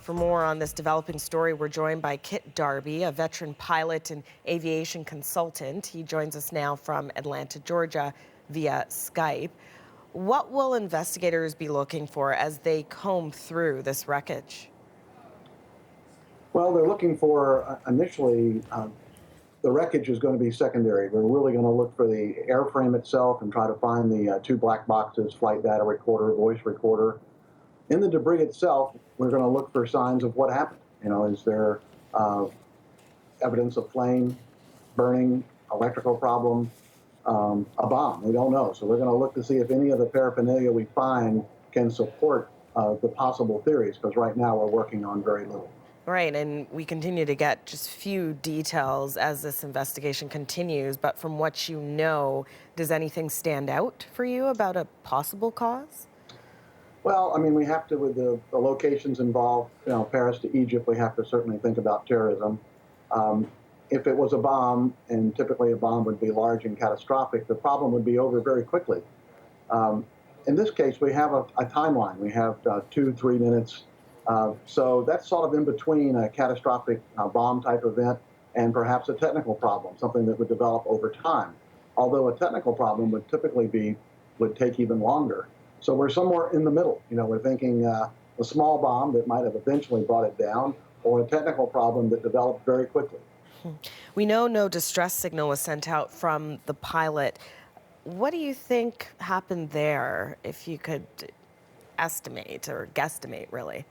For more on this developing story, we're joined by Kit Darby, a veteran pilot and aviation consultant. He joins us now from Atlanta, Georgia, via Skype. What will investigators be looking for as they comb through this wreckage? Well, they're looking for, initially, the wreckage is going to be secondary. We're really going to look for the airframe itself and try to find the two black boxes, flight data recorder, voice recorder. In the debris itself, we're going to look for signs of what happened. You know, is there evidence of flame, burning, electrical problem, a bomb? We don't know. So we're going to look to see if any of the paraphernalia we find can support the possible theories, because right now we're working on very little. Right, and we continue to get just few details as this investigation continues, but from what you know, does anything stand out for you about a possible cause? Well, I mean, we have to, with the locations involved, you know, Paris to Egypt, we have to certainly think about terrorism. If it was a bomb, and typically a bomb would be large and catastrophic, the problem would be over very quickly. In this case, we have a timeline. We have 2-3 minutes. So that's sort of in between a catastrophic bomb type event and perhaps a technical problem, something that would develop over time. Although a technical problem would take even longer. So we're somewhere in the middle. You know, we're thinking a small bomb that might have eventually brought it down, or a technical problem that developed very quickly. We know no distress signal was sent out from the pilot. What do you think happened there, if you could estimate or guesstimate, really?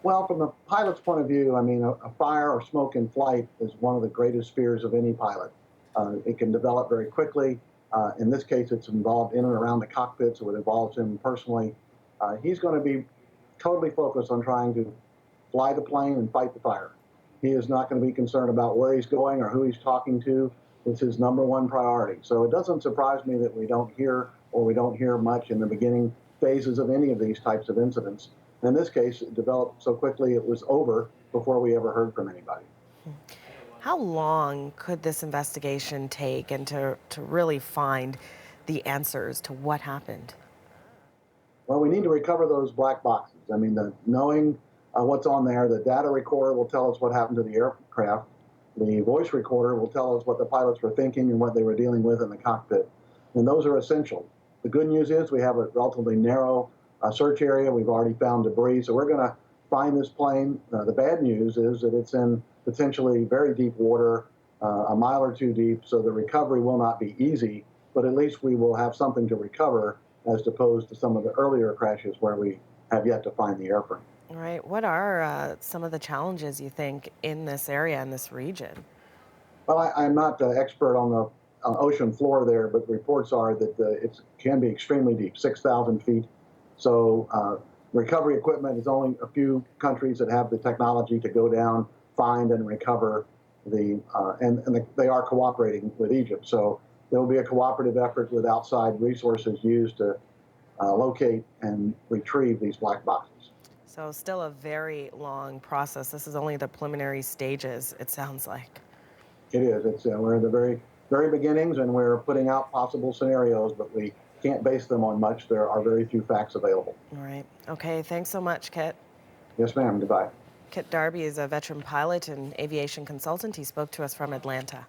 Well, from the pilot's point of view, I mean, a fire or smoke in flight is one of the greatest fears of any pilot. It can develop very quickly. In this case, it's involved in and around the cockpit, so it involves him personally. He's going to be totally focused on trying to fly the plane and fight the fire. He is not going to be concerned about where he's going or who he's talking to. It's his #1 priority. So it doesn't surprise me that we don't hear much in the beginning phases of any of these types of incidents. In this case, it developed so quickly it was over before we ever heard from anybody. How long could this investigation take, and to really find the answers to what happened? Well, we need to recover those black boxes. I mean, knowing what's on there, the data recorder will tell us what happened to the aircraft. The voice recorder will tell us what the pilots were thinking and what they were dealing with in the cockpit. And those are essential. The good news is we have a relatively narrow search area. We've already found debris, so we're going to find this plane. The bad news is that it's in potentially very deep water, a mile or two deep, so the recovery will not be easy, but at least we will have something to recover as opposed to some of the earlier crashes where we have yet to find the airframe. All right. What are some of the challenges you think in this area, in this region? Well, I'm not an expert on the ocean floor there, but reports are that it can be extremely deep, 6,000 feet. So recovery equipment is only a few countries that have the technology to go down, find and recover they are cooperating with Egypt. So there will be a cooperative effort with outside resources used to locate and retrieve these black boxes. So still a very long process. This is only the preliminary stages, it sounds like. It is. We're in the very, very beginnings, and we're putting out possible scenarios, but we can't base them on much. There are very few facts available. All right. Okay. Thanks so much, Kit. Yes, ma'am. Goodbye. Kit Darby is a veteran pilot and aviation consultant. He spoke to us from Atlanta.